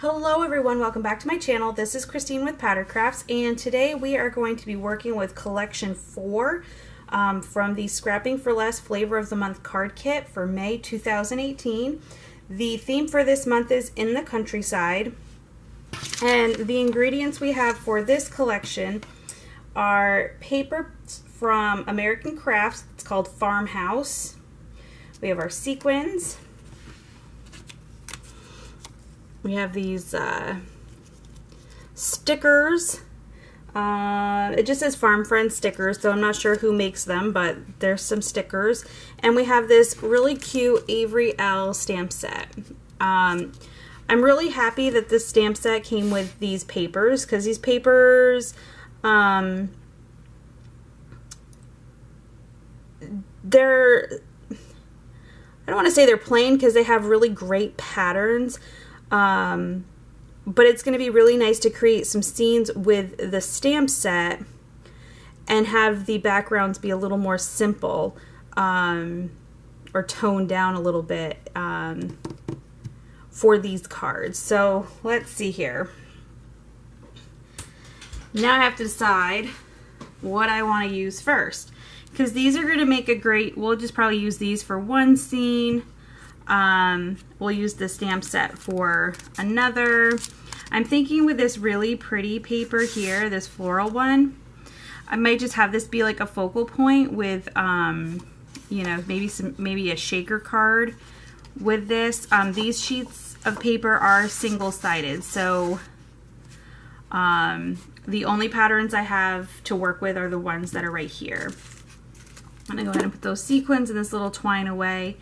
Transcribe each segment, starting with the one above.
Hello everyone, welcome back to my channel. This is Christine with Pattern Crafts, and today we are going to be working with collection 4 from the Scrapping for Less Flavor of the Month card kit for May 2018. The theme for this month is in the countryside, and the ingredients we have for this collection are paper from American Crafts. It's called Farmhouse. We have our sequins. We have these stickers. It just says Farm Friends stickers, so I'm not sure who makes them, but there's some stickers. And we have this really cute Avery Elle stamp set. I'm really happy that this stamp set came with these papers, because these papers, they're, I don't want to say they're plain because they have really great patterns. But it's going to be really nice to create some scenes with the stamp set and have the backgrounds be a little more simple, or toned down a little bit, for these cards. So let's see here. Now I have to decide what I want to use first, because these are going to make a great, we'll just probably use these for one scene. We'll use the stamp set for another. I'm thinking with this really pretty paper here, this floral one, I might just have this be like a focal point with, you know, maybe a shaker card with this. These sheets of paper are single-sided, so the only patterns I have to work with are the ones that are right here. I'm gonna go ahead and put those sequins and this little twine away.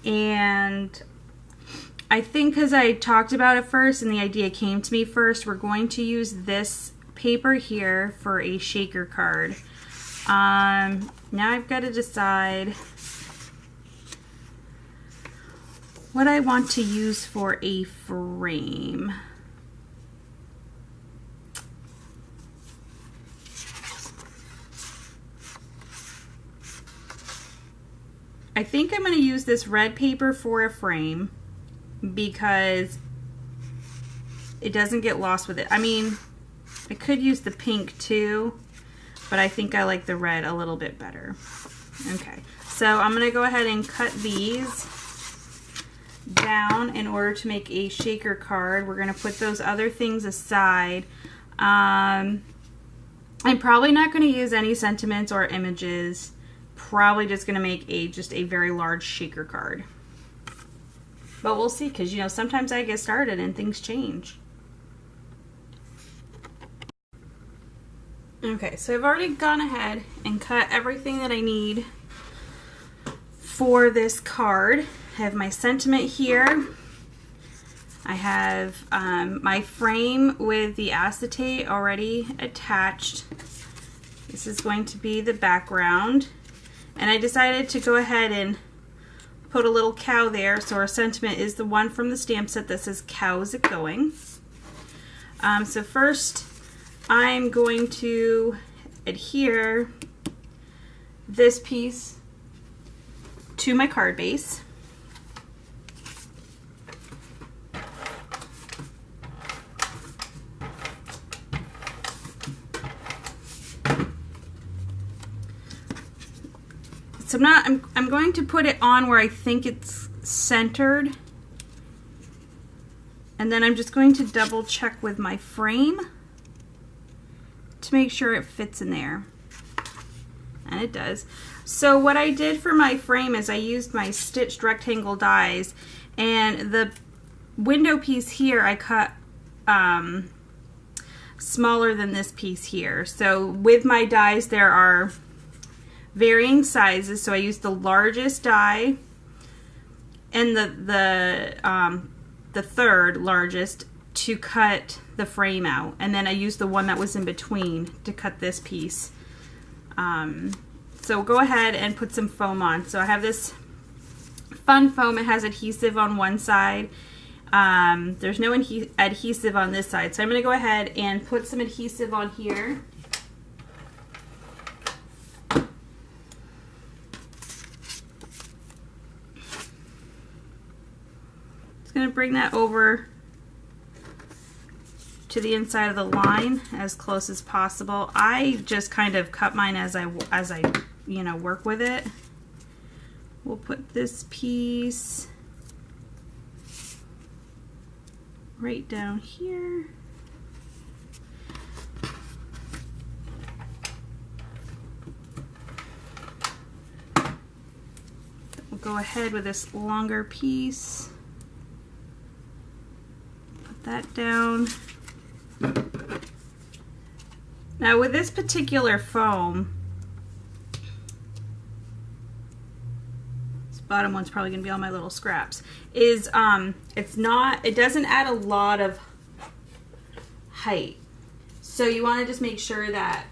And I think because I talked about it first and the idea came to me first, we're going to use this paper here for a shaker card. Now I've got to decide what I want to use for a frame. I think I'm going to use this red paper for a frame because it doesn't get lost with it. I mean, I could use the pink too, but I think I like the red a little bit better. Okay, so I'm going to go ahead and cut these down in order to make a shaker card. We're going to put those other things aside. I'm probably not going to use any sentiments or images. Probably just going to make just a very large shaker card. But we'll see, because, you know, sometimes I get started and things change. Okay, so I've already gone ahead and cut everything that I need for this card. I have my sentiment here. I have my frame with the acetate already attached. This is going to be the background. And I decided to go ahead and put a little cow there, so our sentiment is the one from the stamp set that says "Cow's it going?" So first I'm going to adhere this piece to my card base. So I'm going to put it on where I think it's centered, and then I'm just going to double check with my frame to make sure it fits in there, and it does. So what I did for my frame is I used my stitched rectangle dies, and the window piece here I cut smaller than this piece here. So with my dies there are varying sizes, so I used the largest die and the third largest to cut the frame out, and then I used the one that was in between to cut this piece. So go ahead and put some foam on. So I have this fun foam. It has adhesive on one side. There's no adhesive on this side, so I'm going to go ahead and put some adhesive on here. Going to bring that over to the inside of the line as close as possible. I just kind of cut mine as I you know, work with it. We'll put this piece right down here. We'll go ahead with this longer piece. Put that down. Now with this particular foam, this bottom one's probably gonna be all my little scraps, is it doesn't add a lot of height. So you wanna just make sure that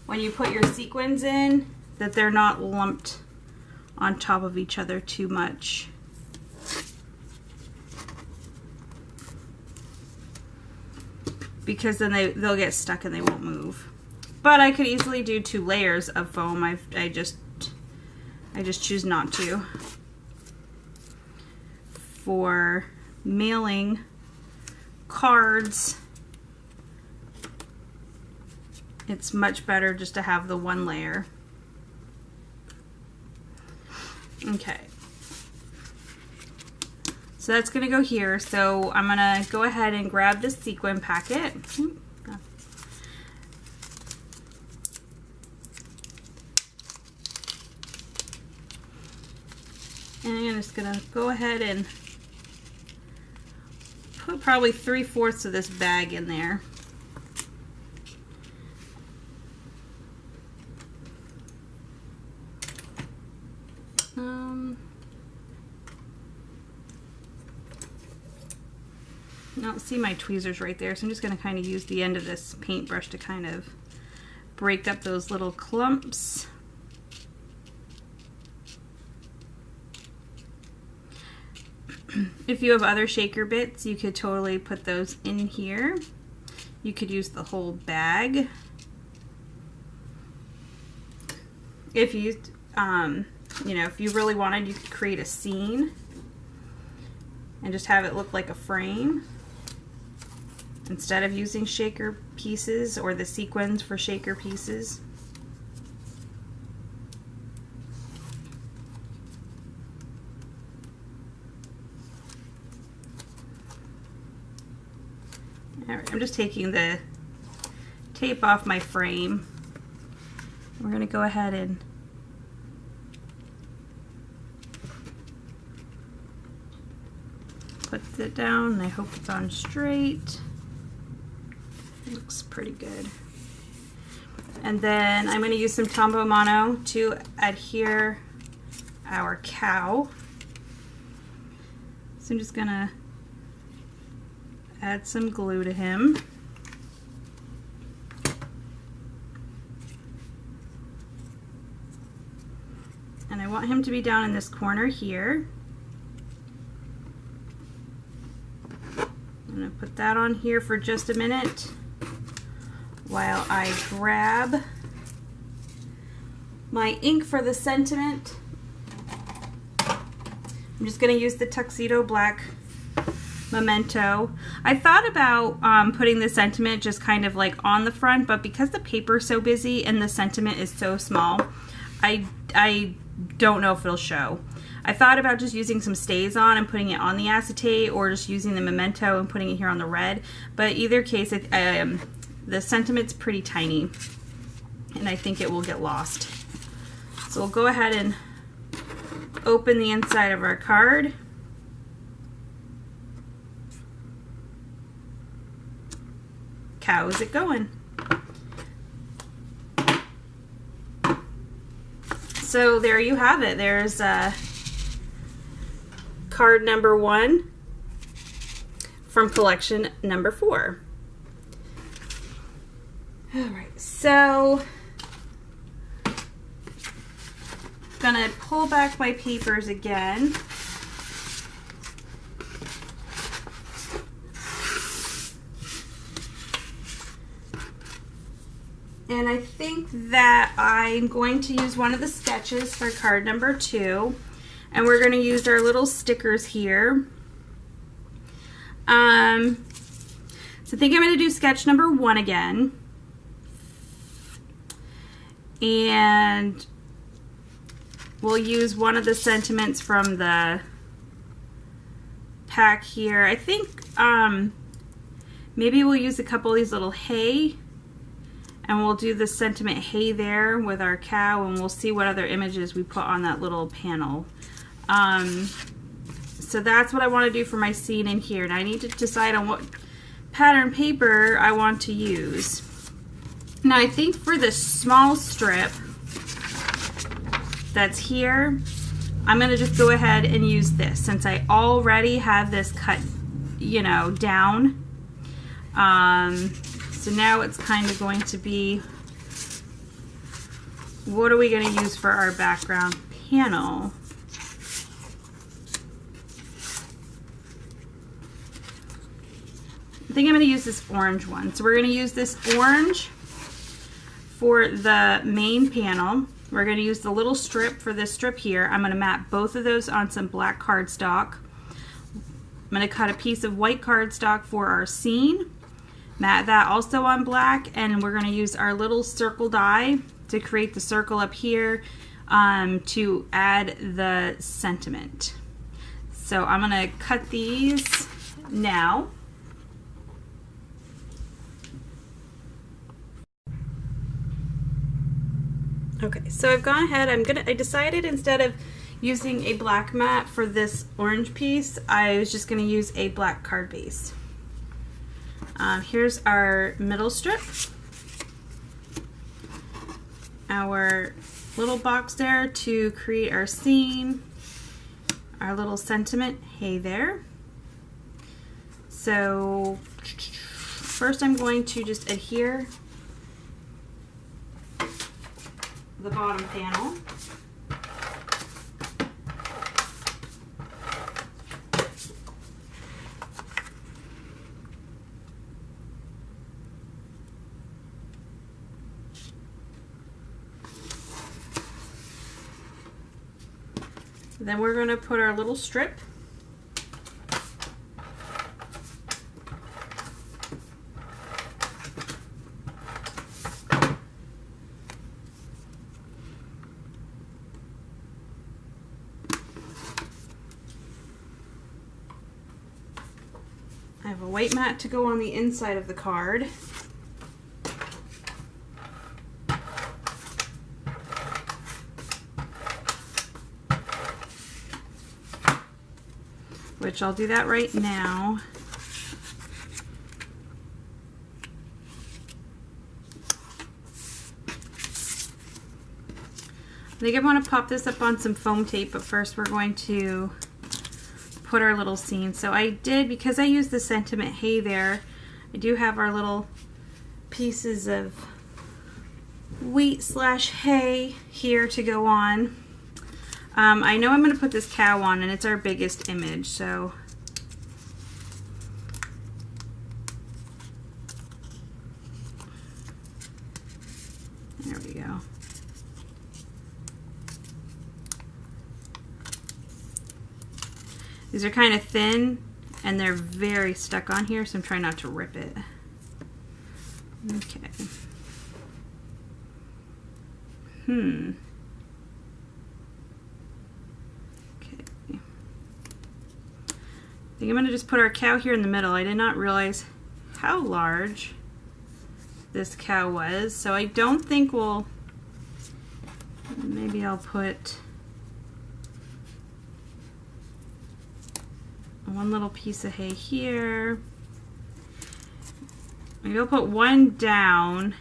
when you put your sequins in, that they're not lumped on top of each other too much. Because then they'll get stuck and they won't move. But I could easily do 2 layers of foam. I just choose not to. For mailing cards, it's much better just to have the 1 layer. Okay. So that's going to go here. So I'm going to go ahead and grab this sequin packet. And I'm just going to go ahead and put probably 3/4 of this bag in there. I don't see my tweezers right there, so I'm just going to kind of use the end of this paintbrush to kind of break up those little clumps. If you have other shaker bits, you could totally put those in here. You could use the whole bag. If you, you know, if you really wanted, you could create a scene and just have it look like a frame instead of using shaker pieces or the sequins for shaker pieces. Alright, I'm just taking the tape off my frame. We're going to go ahead and put it down, and I hope it's on straight. Looks pretty good. And then I'm going to use some Tombow Mono to adhere our cow. So I'm just going to add some glue to him. And I want him to be down in this corner here. I'm going to put that on here for just a minute while I grab my ink for the sentiment. I'm just going to use the Tuxedo Black Memento. I thought about putting the sentiment just kind of like on the front, but because the paper is so busy and the sentiment is so small, I don't know if it'll show. I thought about just using some StazOn and putting it on the acetate, or just using the Memento and putting it here on the red, but either case, the sentiment's pretty tiny and I think it will get lost. So we'll go ahead and open the inside of our card. How's it going? So there you have it. There's card number 1 from collection number 4. All right, so I'm gonna pull back my papers again. And I think that I'm going to use one of the sketches for card number 2. And we're going to use our little stickers here. So I think I'm going to do sketch number 1 again. And we'll use one of the sentiments from the pack here. I think maybe we'll use a couple of these little hay, and we'll do the sentiment hay there with our cow, and we'll see what other images we put on that little panel. So that's what I want to do for my scene in here. Now I need to decide on what pattern paper I want to use. Now I think for the small strip that's here, I'm going to just go ahead and use this since I already have this cut, you know, down. So now it's kind of going to be, what are we going to use for our background panel? I think I'm going to use this orange one. So we're going to use this orange for the main panel. We're going to use the little strip for this strip here. I'm going to map both of those on some black cardstock. I'm going to cut a piece of white cardstock for our scene. Mat that also on black, and we're going to use our little circle die to create the circle up here to add the sentiment. So I'm going to cut these now. Okay, so I've gone ahead, I decided instead of using a black mat for this orange piece, I was just gonna use a black card base. Here's our middle strip. Our little box there to create our scene. Our little sentiment, hey there. So first I'm going to just adhere the bottom panel. Then we're going to put our little strip. I have a white mat to go on the inside of the card. Which I'll do that right now. I think I want to pop this up on some foam tape, but first we're going to put our little scene. So I did, because I used the sentiment hay there, I do have our little pieces of wheat slash hay here to go on. I know I'm going to put this cow on, and it's our biggest image, so there we go. These are kind of thin and they're very stuck on here, so I'm trying not to rip it. Okay. Okay. I think I'm going to just put our cow here in the middle. I did not realize how large this cow was, so I don't think we'll, maybe I'll put one little piece of hay here. Maybe I'll put one down.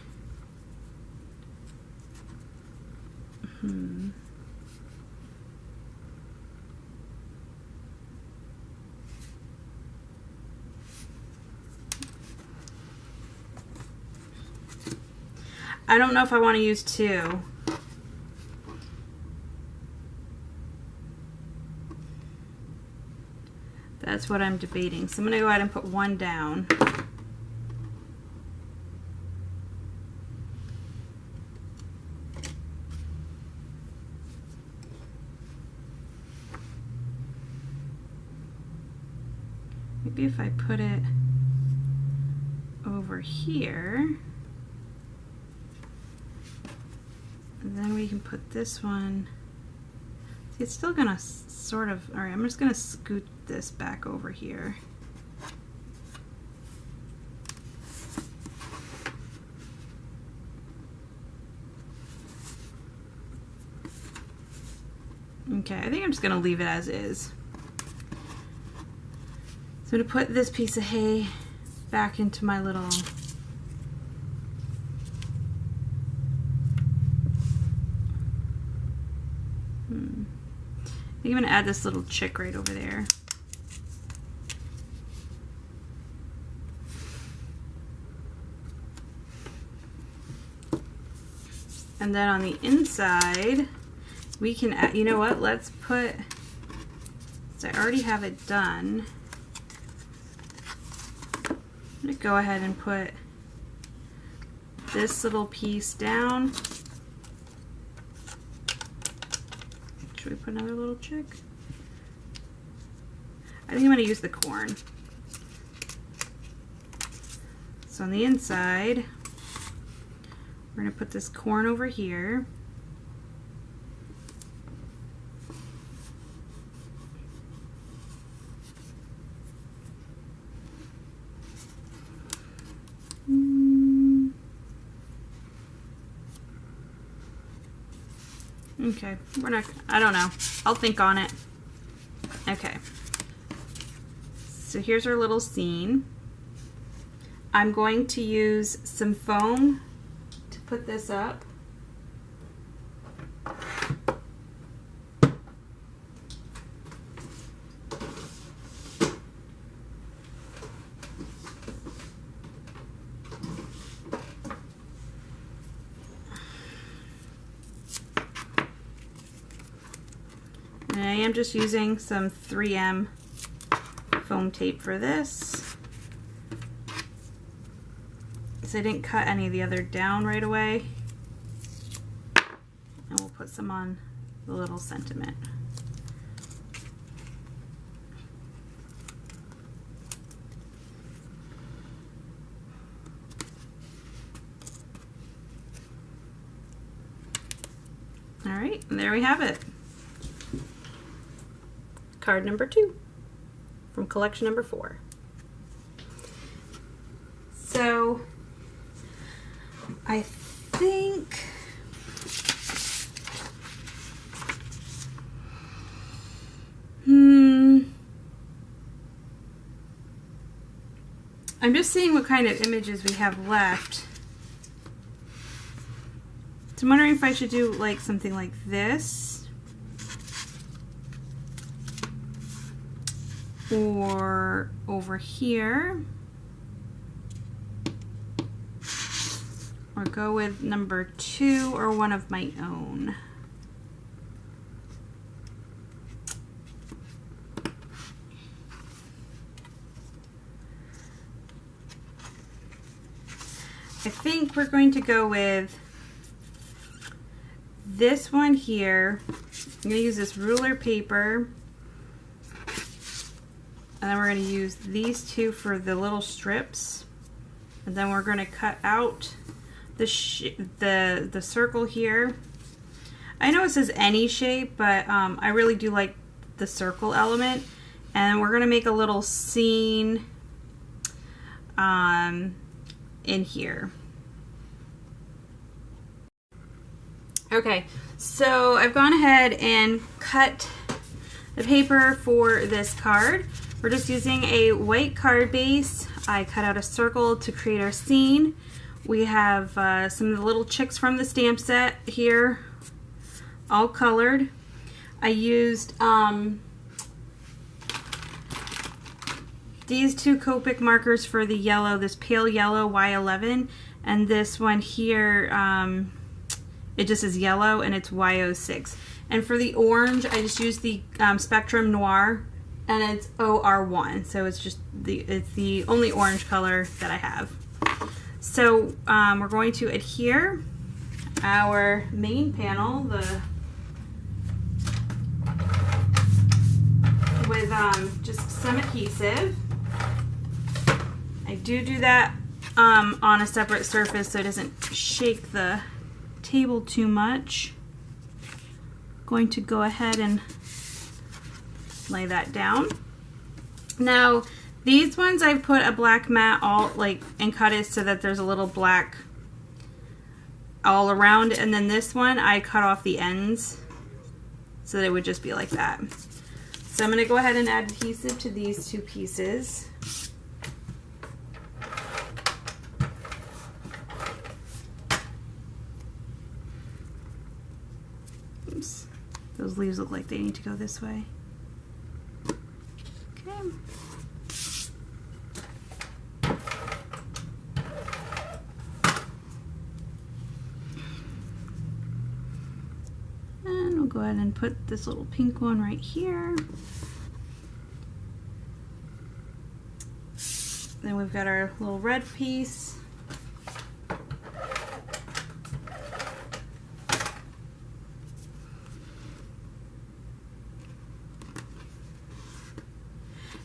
I don't know if I want to use two. That's what I'm debating. So I'm going to go ahead and put one down. Maybe if I put it over here, and then we can put this one. See, it's still gonna sort of, all right, I'm just gonna scoot this back over here. Okay, I think I'm just gonna leave it as is. So I'm gonna put this piece of hay back into my little I'm gonna add this little chick right over there. And then on the inside, we can add, you know what, let's put, so I already have it done. I'm gonna go ahead and put this little piece down. Should we put another little chick? I think I'm gonna use the corn. So on the inside, we're gonna put this corn over here. Okay, we're not, I don't know. I'll think on it. Okay. So here's our little scene. I'm going to use some foam to put this up. And I am just using some 3M foam tape for this. So I didn't cut any of the other down right away. And we'll put some on the little sentiment. All right, and there we have it. Card number 2 from collection number 4. So I think I'm just seeing what kind of images we have left. So I'm wondering if I should do like something like this. Or over here, or go with number 2 or one of my own. I think we're going to go with this one here. I'm going to use this ruler paper. And then we're going to use these 2 for the little strips. And then we're going to cut out the circle here. I know it says any shape, but I really do like the circle element. And we're going to make a little scene in here. Okay, so I've gone ahead and cut the paper for this card. We're just using a white card base. I cut out a circle to create our scene. We have some of the little chicks from the stamp set here, all colored. I used these 2 Copic markers for the yellow, this pale yellow Y11, and this one here, it just is yellow and it's Y06. And for the orange, I just used the Spectrum Noir, and it's OR1, so it's just the only orange color that I have. So we're going to adhere our main panel with just some adhesive. I do that on a separate surface so it doesn't shake the table too much. Going to go ahead and lay that down. Now these ones I've put a black mat and cut it so that there's a little black all around, and then this one I cut off the ends so that it would just be like that. So I'm going to go ahead and add adhesive to these two pieces. Oops. Those leaves look like they need to go this way. Okay. And we'll go ahead and put this little pink one right here. Then we've got our little red piece.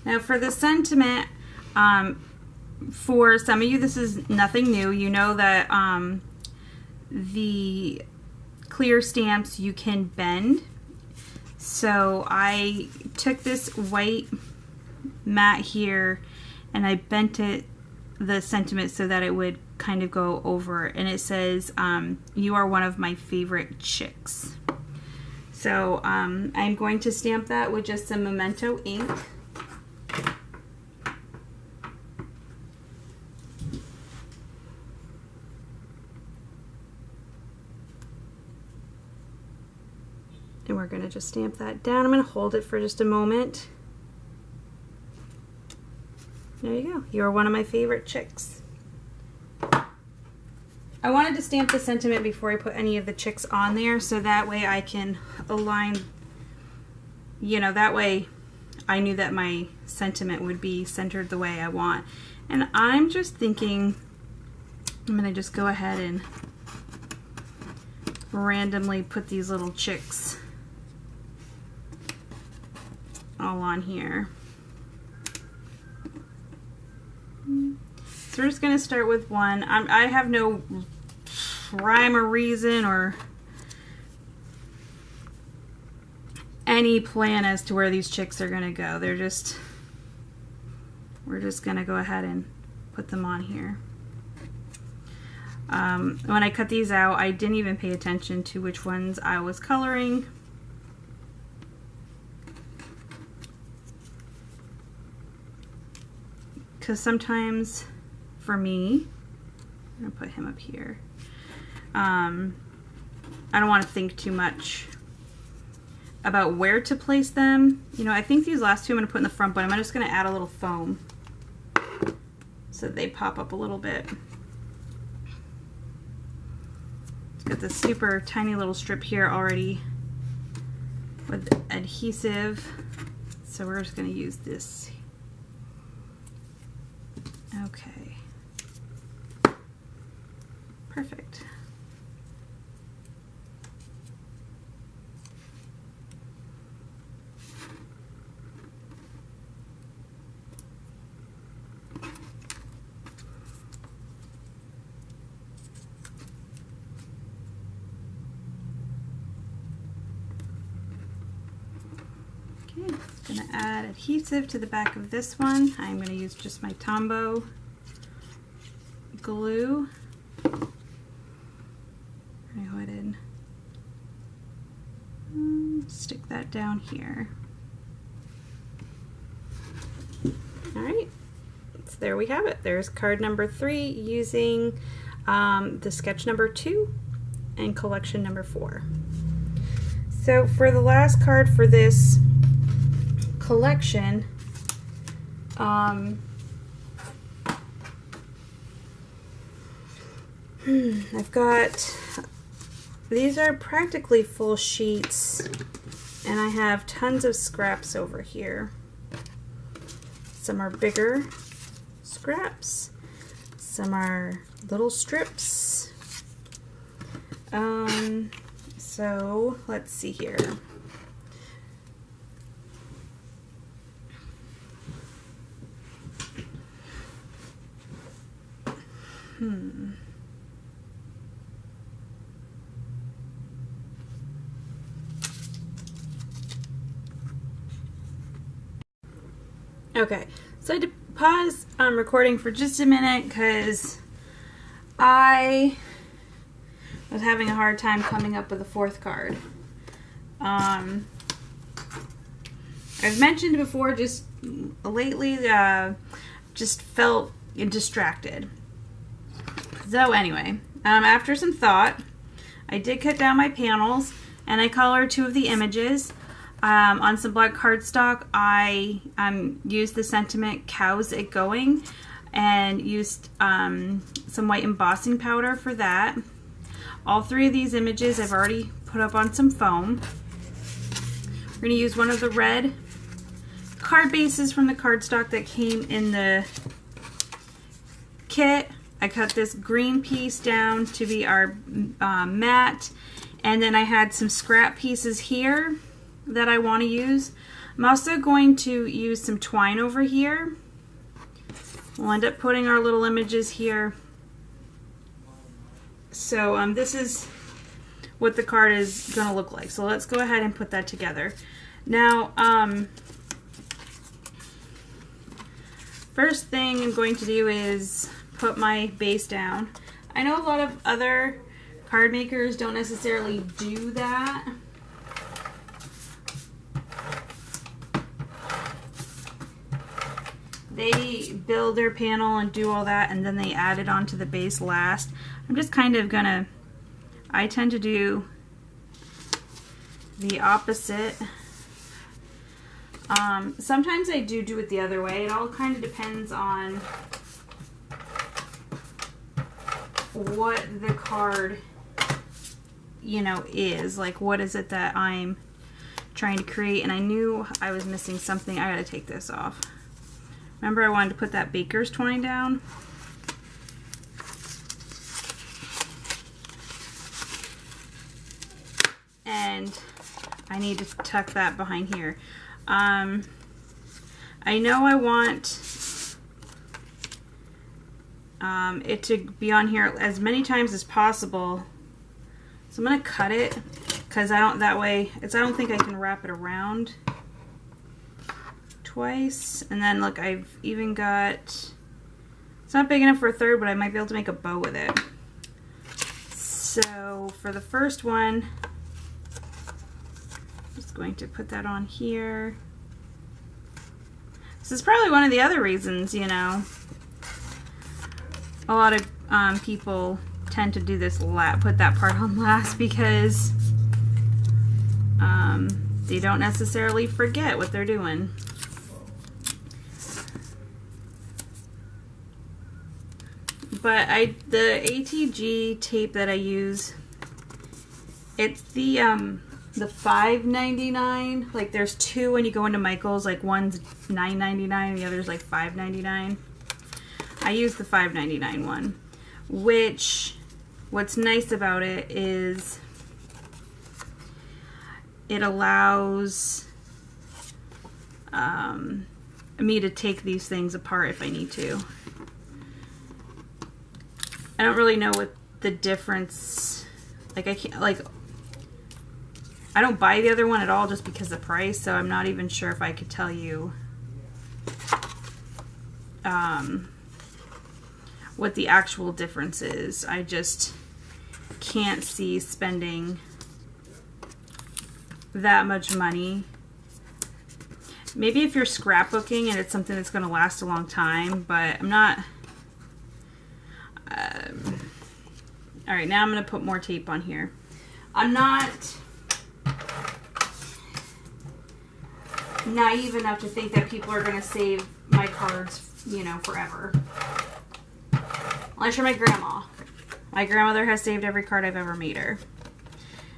Now for the sentiment, for some of you this is nothing new. You know that the clear stamps you can bend. So I took this white mat here and I bent it, the sentiment, so that it would kind of go over, and it says, "You are one of my favorite chicks." So I'm going to stamp that with just some Memento ink. And we're going to just stamp that down. I'm going to hold it for just a moment. There you go. You're one of my favorite chicks. I wanted to stamp the sentiment before I put any of the chicks on there, so that way I can align, you know, that way I knew that my sentiment would be centered the way I want. And I'm just thinking I'm going to just go ahead and randomly put these little chicks all on here. So we're just going to start with one. I have no rhyme or reason or any plan as to where these chicks are going to go. We're just going to go ahead and put them on here. When I cut these out, I didn't even pay attention to which ones I was coloring. Because sometimes, for me, I'm going to put him up here. I don't want to think too much about where to place them. You know, I think these last two I'm going to put in the front, but I'm just going to add a little foam so that they pop up a little bit. It's got this super tiny little strip here already with adhesive, so we're just going to use this. Okay, perfect. Okay, I'm going to add adhesive to the back of this one. I'm going to use just my Tombow glue. I go ahead and stick that down here. Alright, so there we have it. There's card number 3 using the sketch number 2 and collection number 4. So for the last card for this collection, I've got, these are practically full sheets, and I have tons of scraps over here. Some are bigger scraps, some are little strips. So let's see here. Okay, so I had to pause recording for just a minute because I was having a hard time coming up with a fourth card. I've mentioned before, just lately, just felt distracted. So anyway, after some thought, I did cut down my panels and I colored 2 of the images. On some black cardstock, I used the sentiment "Cows It Going" and used some white embossing powder for that. All 3 of these images I've already put up on some foam. We're going to use one of the red card bases from the cardstock that came in the kit. I cut this green piece down to be our mat, and then I had some scrap pieces here that I want to use. I'm also going to use some twine over here. We'll end up putting our little images here. So this is what the card is going to look like. So let's go ahead and put that together. Now, first thing I'm going to do is put my base down. I know a lot of other card makers don't necessarily do that. They build their panel and do all that, and then they add it onto the base last. I'm just kind of gonna, I tend to do the opposite. Sometimes I do it the other way. It all kind of depends on what the card, you know, is. Like, what is it that I'm trying to create? And I knew I was missing something. I gotta take this off. Remember, I wanted to put that baker's twine down. And I need to tuck that behind here. I know I want it to be on here as many times as possible. So I'm going to cut it because I don't think I can wrap it around twice. And then look, I've even got, it's not big enough for a third, but I might be able to make a bow with it. So for the first one, I'm just going to put that on here. This is probably one of the other reasons, you know, a lot of people tend to do this put that part on last, because they don't necessarily forget what they're doing. But the ATG tape that I use, it's the $5.99. Like, there's 2 when you go into Michael's. Like, one's $9.99 and the other's like $5.99. I use the $5.99 one, which, what's nice about it is it allows me to take these things apart if I need to. I don't really know what the difference, like, I don't buy the other one at all just because of the price, so I'm not even sure if I could tell you what the actual difference is. I just can't see spending that much money. Maybe if you're scrapbooking and it's something that's going to last a long time, but I'm not. Alright, now I'm going to put more tape on here. I'm not naive enough to think that people are going to save my cards, you know, forever. Unless you're my grandma. My grandmother has saved every card I've ever made her.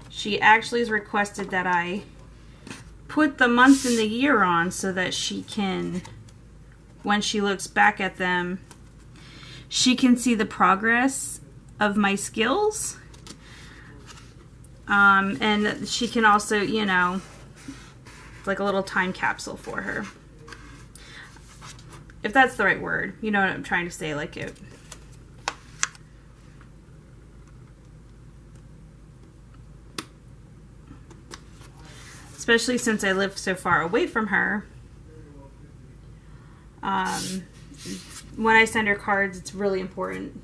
She actually has requested that I put the month and the year on so that she can, when she looks back at them, she can see the progress of my skills. And she can also, you know, like a little time capsule for her. If that's the right word. You know what I'm trying to say, like it. especially since I live so far away from her. When I send her cards, it's really important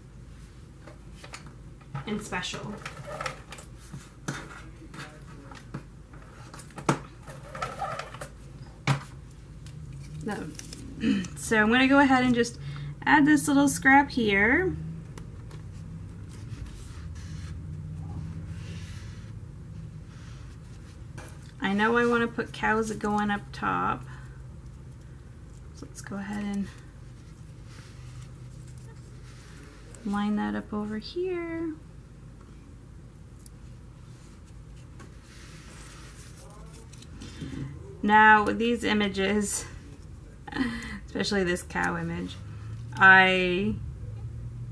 and special. No. So I'm going to go ahead and just add this little scrap here. I know I want to put cows going up top. So let's go ahead and line that up over here. Now these images, especially this cow image, I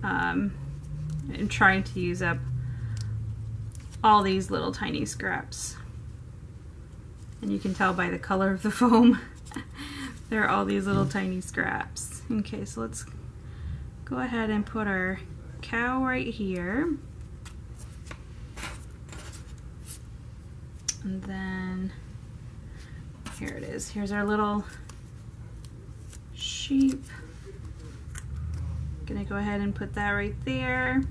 am trying to use up all these little tiny scraps. And you can tell by the color of the foam, there are all these little tiny scraps. Okay, so let's go ahead and put our cow right here. And then, here it is. Here's our little sheep. Gonna go ahead and put that right there.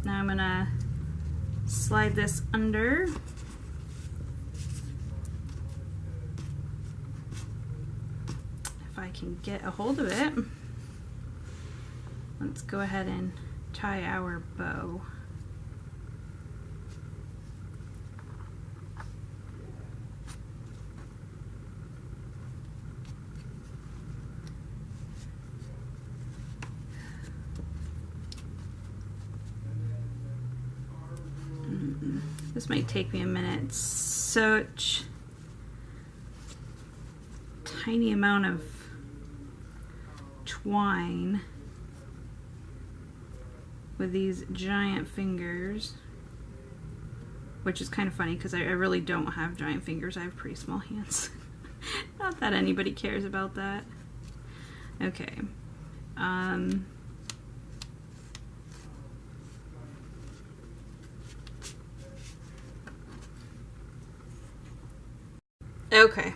Now I'm gonna slide this under. If I can get a hold of it. Let's go ahead and tie our bow. This might take me a minute. It's such tiny amount of twine with these giant fingers, which is kind of funny because I really don't have giant fingers. I have pretty small hands. Not that anybody cares about that. Okay. Okay,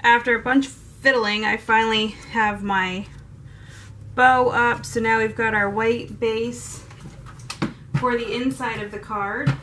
after a bunch of fiddling, I finally have my bow up. So now we've got our white base for the inside of the card.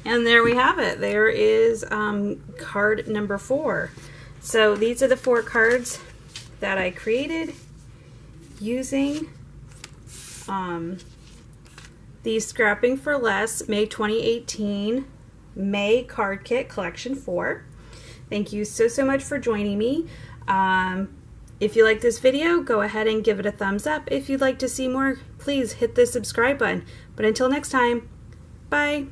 And there we have it. There is card number 4. So these are the 4 cards that I created using the Scrapping for Less May 2018 May Card Kit Collection 4. Thank you so much for joining me. If you like this video, go ahead and give it a thumbs up. If you'd like to see more, please hit the subscribe button. But until next time, bye.